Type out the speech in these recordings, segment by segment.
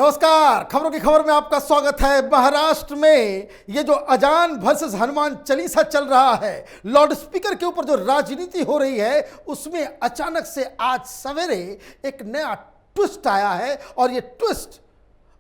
नमस्कार, खबरों की खबर में आपका स्वागत है। महाराष्ट्र में ये जो अजान वर्सेस हनुमान चालीसा चल रहा है, लाउड स्पीकर के ऊपर जो राजनीति हो रही है, उसमें अचानक से आज सवेरे एक नया ट्विस्ट आया है। और ये ट्विस्ट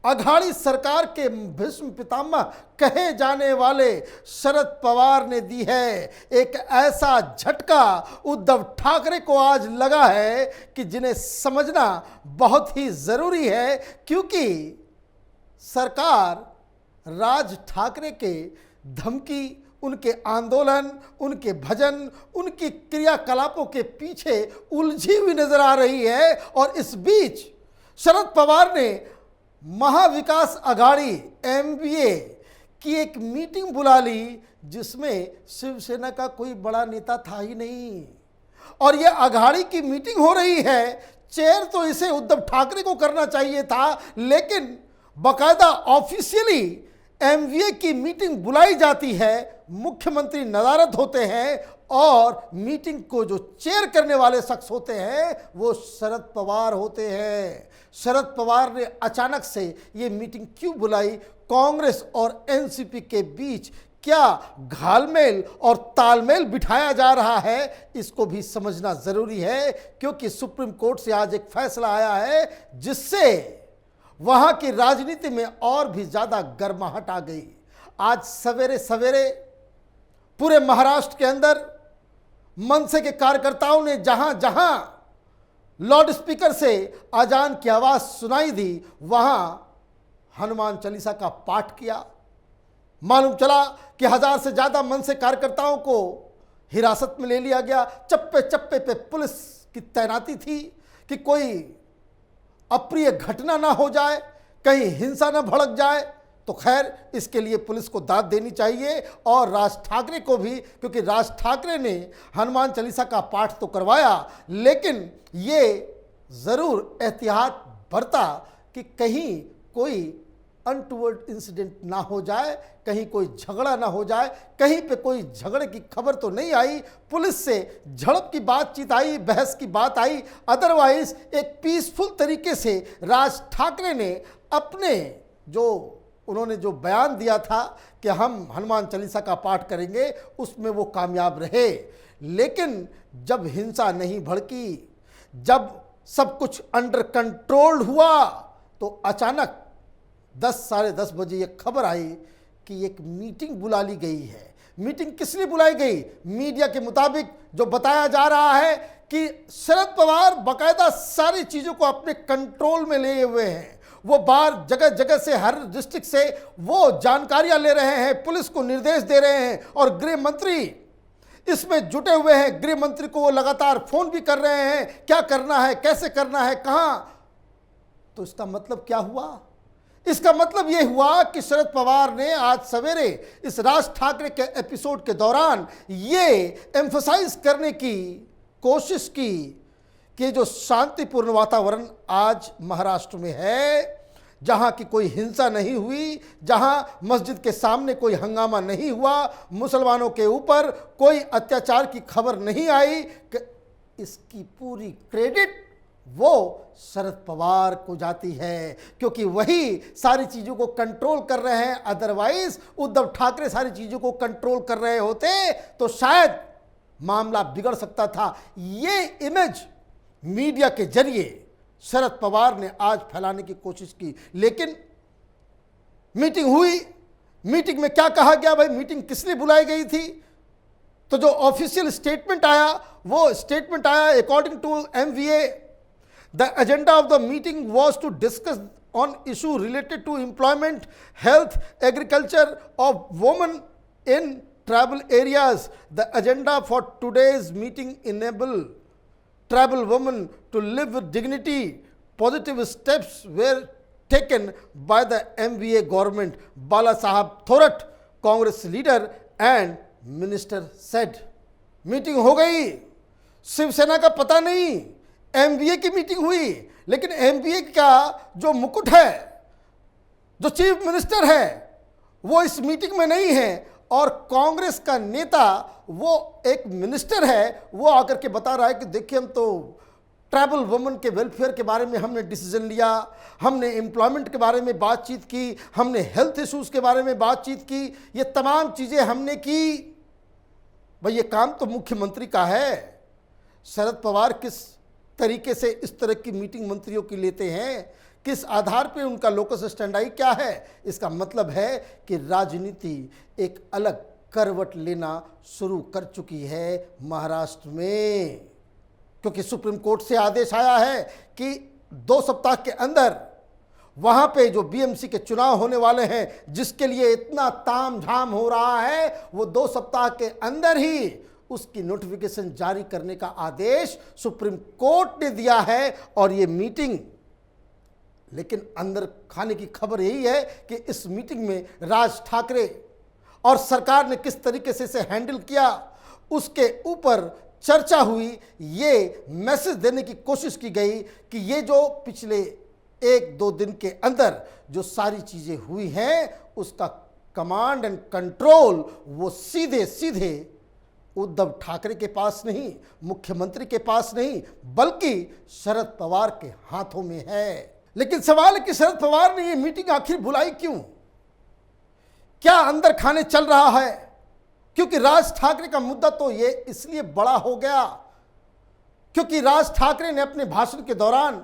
अघाड़ी सरकार के भीष्म पितामह कहे जाने वाले शरद पवार ने दी है। एक ऐसा झटका उद्धव ठाकरे को आज लगा है कि जिन्हें समझना बहुत ही जरूरी है, क्योंकि सरकार राज ठाकरे के धमकी, उनके आंदोलन, उनके भजन, उनकी क्रियाकलापों के पीछे उलझी हुई नजर आ रही है। और इस बीच शरद पवार ने महाविकास अघाड़ी एमवीए की एक मीटिंग बुला ली, जिसमें शिवसेना का कोई बड़ा नेता था ही नहीं। और यह अघाड़ी की मीटिंग हो रही है, चेयर तो इसे उद्धव ठाकरे को करना चाहिए था, लेकिन बाकायदा ऑफिशियली एमवीए की मीटिंग बुलाई जाती है, मुख्यमंत्री नदारद होते हैं और मीटिंग को जो चेयर करने वाले शख्स होते हैं वो शरद पवार होते हैं। शरद पवार ने अचानक से ये मीटिंग क्यों बुलाई? कांग्रेस और एनसीपी के बीच क्या घालमेल और तालमेल बिठाया जा रहा है, इसको भी समझना जरूरी है, क्योंकि सुप्रीम कोर्ट से आज एक फैसला आया है जिससे वहां की राजनीति में और भी ज्यादा गर्माहट आ गई। आज सवेरे सवेरे पूरे महाराष्ट्र के अंदर मनसे के कार्यकर्ताओं ने जहां जहां लाउड स्पीकर से अजान की आवाज सुनाई दी, वहां हनुमान चालीसा का पाठ किया। मालूम चला कि 1000 से ज्यादा मनसे कार्यकर्ताओं को हिरासत में ले लिया गया। चप्पे चप्पे पे पुलिस की तैनाती थी कि कोई अप्रिय घटना ना हो जाए, कहीं हिंसा ना भड़क जाए। तो खैर, इसके लिए पुलिस को दाद देनी चाहिए और राज ठाकरे को भी, क्योंकि राज ठाकरे ने हनुमान चालीसा का पाठ तो करवाया, लेकिन ये ज़रूर एहतियात बरता कि कहीं कोई अनटूवर्ड इंसिडेंट ना हो जाए, कहीं कोई झगड़ा ना हो जाए। कहीं पे कोई झगड़े की खबर तो नहीं आई, पुलिस से झड़प की बातचीत आई, बहस की बात आई। अदरवाइज एक पीसफुल तरीके से राज ठाकरे ने अपने उन्होंने जो बयान दिया था कि हम हनुमान चालीसा का पाठ करेंगे, उसमें वो कामयाब रहे। लेकिन जब हिंसा नहीं भड़की, जब सब कुछ अंडर कंट्रोल हुआ, तो अचानक 10 साढ़े 10 बजे ये खबर आई कि एक मीटिंग बुला ली गई है। मीटिंग किस लिए बुलाई गई? मीडिया के मुताबिक जो बताया जा रहा है कि शरद पवार बाकायदा सारी चीज़ों को अपने कंट्रोल में लिए हुए हैं। वो बाहर जगह जगह से, हर डिस्ट्रिक्ट से वो जानकारियां ले रहे हैं, पुलिस को निर्देश दे रहे हैं, और गृह मंत्री इसमें जुटे हुए हैं। गृह मंत्री को वो लगातार फोन भी कर रहे हैं, क्या करना है, कैसे करना है, कहां। तो इसका मतलब क्या हुआ? इसका मतलब यह हुआ कि शरद पवार ने आज सवेरे इस राज ठाकरे के एपिसोड के दौरान ये एम्फसाइज करने की कोशिश की कि जो शांतिपूर्ण वातावरण आज महाराष्ट्र में है, जहां की कोई हिंसा नहीं हुई, जहां मस्जिद के सामने कोई हंगामा नहीं हुआ, मुसलमानों के ऊपर कोई अत्याचार की खबर नहीं आई, इसकी पूरी क्रेडिट वो शरद पवार को जाती है, क्योंकि वही सारी चीज़ों को कंट्रोल कर रहे हैं। अदरवाइज उद्धव ठाकरे सारी चीज़ों को कंट्रोल कर रहे होते तो शायद मामला बिगड़ सकता था। ये इमेज मीडिया के जरिए शरद पवार ने आज फैलाने की कोशिश की, लेकिन मीटिंग हुई। मीटिंग में क्या कहा गया? भाई, मीटिंग किस लिए बुलाई गई थी? तो जो ऑफिशियल स्टेटमेंट आया, वो स्टेटमेंट आया according to MVA, the agenda of the meeting was to discuss on issue related to employment, health, agriculture of women in tribal areas. The agenda for today's meeting enable tribal women to live with dignity. Positive steps were taken by the MVA government, Bala Sahab Thorat, Congress leader and minister said. Meeting हो गई, शिवसेना का पता नहीं, MVA की meeting हुई, लेकिन MVA का जो मुकुट है, जो चीफ मिनिस्टर है, वो इस मीटिंग में नहीं है। और कांग्रेस का नेता, वो एक मिनिस्टर है, वो आकर के बता रहा है कि देखिए, हम तो ट्राइबल वुमेन के वेलफेयर के बारे में हमने डिसीजन लिया, हमने एम्प्लॉयमेंट के बारे में बातचीत की, हमने हेल्थ इश्यूज के बारे में बातचीत की, ये तमाम चीज़ें हमने की। भाई ये काम तो मुख्यमंत्री का है। शरद पवार किस तरीके से इस तरह की मीटिंग मंत्रियों की लेते हैं, किस आधार पे उनका लोकस स्टैंडाई क्या है, इसका मतलब है कि राजनीति एक अलग करवट लेना शुरू कर चुकी है महाराष्ट्र में, क्योंकि सुप्रीम कोर्ट से आदेश आया है कि 2 सप्ताह के अंदर वहां पे जो बीएमसी के चुनाव होने वाले हैं, जिसके लिए इतना तामझाम हो रहा है, वो 2 सप्ताह के अंदर ही उसकी नोटिफिकेशन जारी करने का आदेश सुप्रीम कोर्ट ने दिया है। और ये मीटिंग, लेकिन अंदर खाने की खबर यही है कि इस मीटिंग में राज ठाकरे और सरकार ने किस तरीके से इसे हैंडल किया, उसके ऊपर चर्चा हुई। ये मैसेज देने की कोशिश की गई कि ये जो पिछले 1-2 दिन के अंदर जो सारी चीज़ें हुई हैं, उसका कमांड एंड कंट्रोल वो सीधे सीधे उद्धव ठाकरे के पास नहीं, मुख्यमंत्री के पास नहीं, बल्कि शरद पवार के हाथों में है। लेकिन सवाल है कि शरद पवार ने ये मीटिंग आखिर बुलाई क्यों? क्या अंदर खाने चल रहा है? क्योंकि राज ठाकरे का मुद्दा तो ये इसलिए बड़ा हो गया क्योंकि राज ठाकरे ने अपने भाषण के दौरान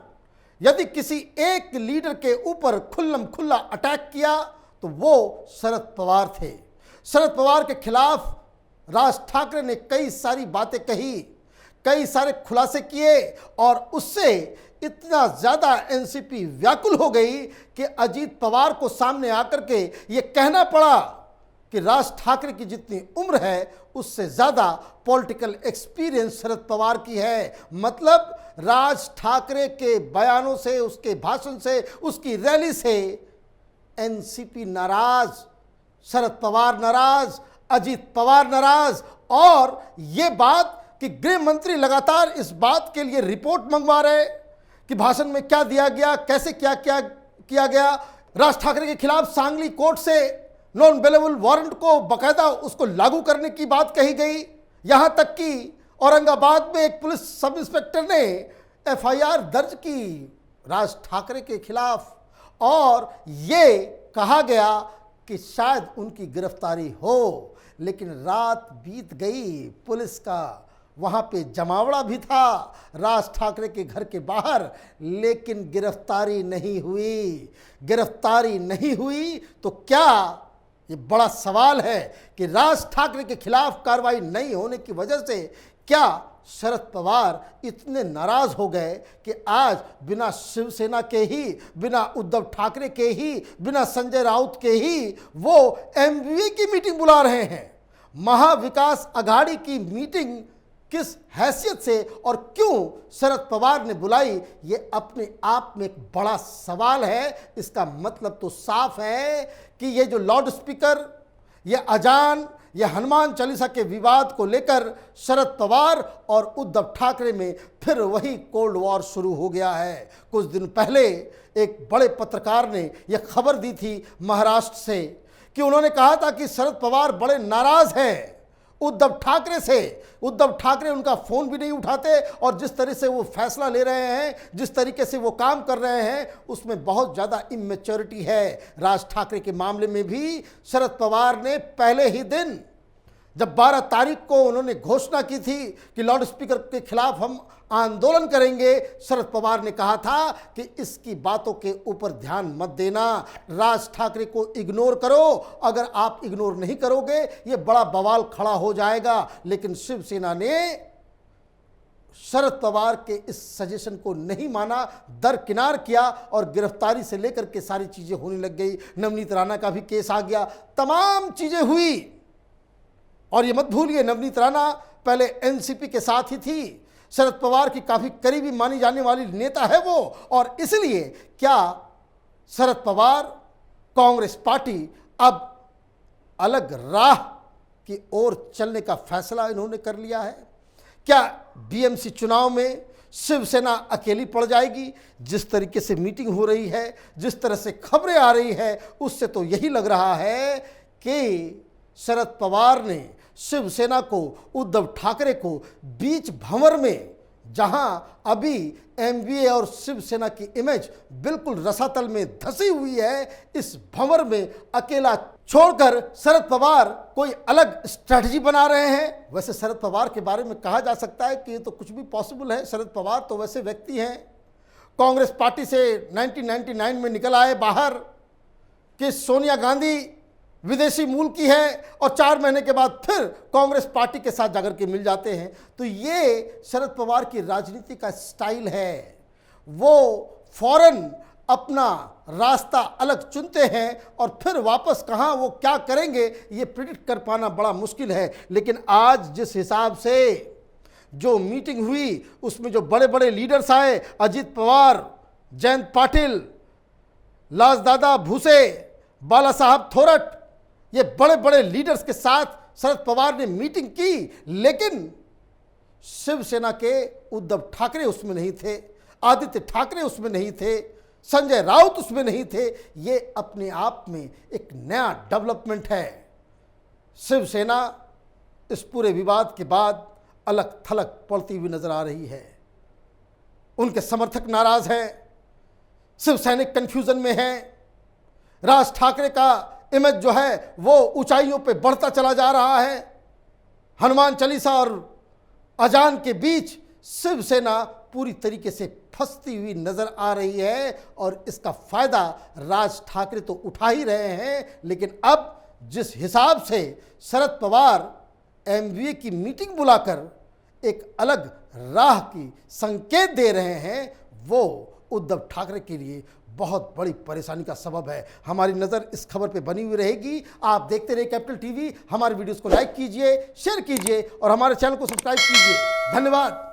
यदि किसी एक लीडर के ऊपर खुल्लम खुल्ला अटैक किया तो वो शरद पवार थे। शरद पवार के खिलाफ राज ठाकरे ने कई सारी बातें कही, कई सारे खुलासे किए, और उससे इतना ज़्यादा एनसीपी व्याकुल हो गई कि अजीत पवार को सामने आकर के ये कहना पड़ा कि राज ठाकरे की जितनी उम्र है उससे ज़्यादा पॉलिटिकल एक्सपीरियंस शरद पवार की है। मतलब राज ठाकरे के बयानों से, उसके भाषण से, उसकी रैली से एनसीपी नाराज, शरद पवार नाराज, अजीत पवार नाराज। और ये बात कि गृह मंत्री लगातार इस बात के लिए रिपोर्ट मंगवा रहे कि भाषण में क्या दिया गया, कैसे क्या क्या किया गया। राज ठाकरे के खिलाफ सांगली कोर्ट से नॉन बेलेबल वारंट को बकायदा उसको लागू करने की बात कही गई। यहां तक कि औरंगाबाद में एक पुलिस सब इंस्पेक्टर ने एफआईआर दर्ज की राज ठाकरे के खिलाफ, और ये कहा गया कि शायद उनकी गिरफ्तारी हो। लेकिन रात बीत गई, पुलिस का वहाँ पे जमावड़ा भी था राज ठाकरे के घर के बाहर, लेकिन गिरफ्तारी नहीं हुई। गिरफ्तारी नहीं हुई तो क्या, ये बड़ा सवाल है कि राज ठाकरे के खिलाफ कार्रवाई नहीं होने की वजह से क्या शरद पवार इतने नाराज हो गए कि आज बिना शिवसेना के ही, बिना उद्धव ठाकरे के ही, बिना संजय राउत के ही वो एमवीए की मीटिंग बुला रहे हैं। महाविकास अघाड़ी की मीटिंग किस हैसियत से और क्यों शरद पवार ने बुलाई, ये अपने आप में एक बड़ा सवाल है। इसका मतलब तो साफ है कि ये जो लाउड स्पीकर, ये अजान, ये हनुमान चालीसा के विवाद को लेकर शरद पवार और उद्धव ठाकरे में फिर वही कोल्ड वॉर शुरू हो गया है। कुछ दिन पहले एक बड़े पत्रकार ने यह खबर दी थी महाराष्ट्र से कि उन्होंने कहा था कि शरद पवार बड़े नाराज हैं उद्धव ठाकरे से। उद्धव ठाकरे उनका फ़ोन भी नहीं उठाते, और जिस तरह से वो फैसला ले रहे हैं, जिस तरीके से वो काम कर रहे हैं, उसमें बहुत ज़्यादा इमेच्योरिटी है। राज ठाकरे के मामले में भी शरद पवार ने पहले ही दिन, जब 12 तारीख को उन्होंने घोषणा की थी कि लाउड स्पीकर के खिलाफ हम आंदोलन करेंगे, शरद पवार ने कहा था कि इसकी बातों के ऊपर ध्यान मत देना, राज ठाकरे को इग्नोर करो। अगर आप इग्नोर नहीं करोगे ये बड़ा बवाल खड़ा हो जाएगा। लेकिन शिवसेना ने शरद पवार के इस सजेशन को नहीं माना, दरकिनार किया, और गिरफ्तारी से लेकर के सारी चीज़ें होने लग गई। नवनीत राणा का भी केस आ गया, तमाम चीज़ें हुई। और ये मत भूलिए, नवनीत राणा पहले एनसीपी के साथ ही थी, शरद पवार की काफ़ी करीबी मानी जाने वाली नेता है वो। और इसलिए क्या शरद पवार, कांग्रेस पार्टी अब अलग राह की ओर चलने का फैसला इन्होंने कर लिया है? क्या बीएमसी चुनाव में शिवसेना अकेली पड़ जाएगी? जिस तरीके से मीटिंग हो रही है, जिस तरह से खबरें आ रही है, उससे तो यही लग रहा है कि शरद पवार ने शिवसेना को, उद्धव ठाकरे को बीच भंवर में जहां अभी एमवीए और शिवसेना की इमेज बिल्कुल रसातल में धसी हुई है, इस भंवर में अकेला छोड़कर शरद पवार कोई अलग स्ट्रैटेजी बना रहे हैं। वैसे शरद पवार के बारे में कहा जा सकता है कि ये तो कुछ भी पॉसिबल है। शरद पवार तो वैसे व्यक्ति हैं, कांग्रेस पार्टी से 1999 में निकल आए बाहर, कि सोनिया गांधी विदेशी मूल की है और 4 महीने के बाद फिर कांग्रेस पार्टी के साथ जाकर के मिल जाते हैं। तो ये शरद पवार की राजनीति का स्टाइल है। वो फौरन अपना रास्ता अलग चुनते हैं और फिर वापस कहाँ वो क्या करेंगे ये प्रिडिक्ट कर पाना बड़ा मुश्किल है। लेकिन आज जिस हिसाब से जो मीटिंग हुई उसमें जो बड़े बड़े लीडर्स आए, अजित पवार, जयंत पाटिल, लालदादा भूसे, बाला साहब थोरट, ये बड़े बड़े लीडर्स के साथ शरद पवार ने मीटिंग की, लेकिन शिवसेना के उद्धव ठाकरे उसमें नहीं थे, आदित्य ठाकरे उसमें नहीं थे, संजय राउत उसमें नहीं थे। ये अपने आप में एक नया डेवलपमेंट है। शिवसेना इस पूरे विवाद के बाद अलग थलग पड़ती हुई नजर आ रही है। उनके समर्थक नाराज हैं, शिव सैनिक कंफ्यूजन में हैं, राज ठाकरे का इमेज जो है वो ऊंचाइयों पे बढ़ता चला जा रहा है। हनुमान चालीसा और अजान के बीच शिवसेना पूरी तरीके से फंसती हुई नजर आ रही है और इसका फायदा राज ठाकरे तो उठा ही रहे हैं। लेकिन अब जिस हिसाब से शरद पवार एमवीए की मीटिंग बुलाकर एक अलग राह की संकेत दे रहे हैं, वो उद्धव ठाकरे के लिए बहुत बड़ी परेशानी का सबब है। हमारी नज़र इस खबर पे बनी हुई रहेगी। आप देखते रहिए कैपिटल टीवी। हमारे वीडियोस को लाइक कीजिए, शेयर कीजिए और हमारे चैनल को सब्सक्राइब कीजिए। धन्यवाद।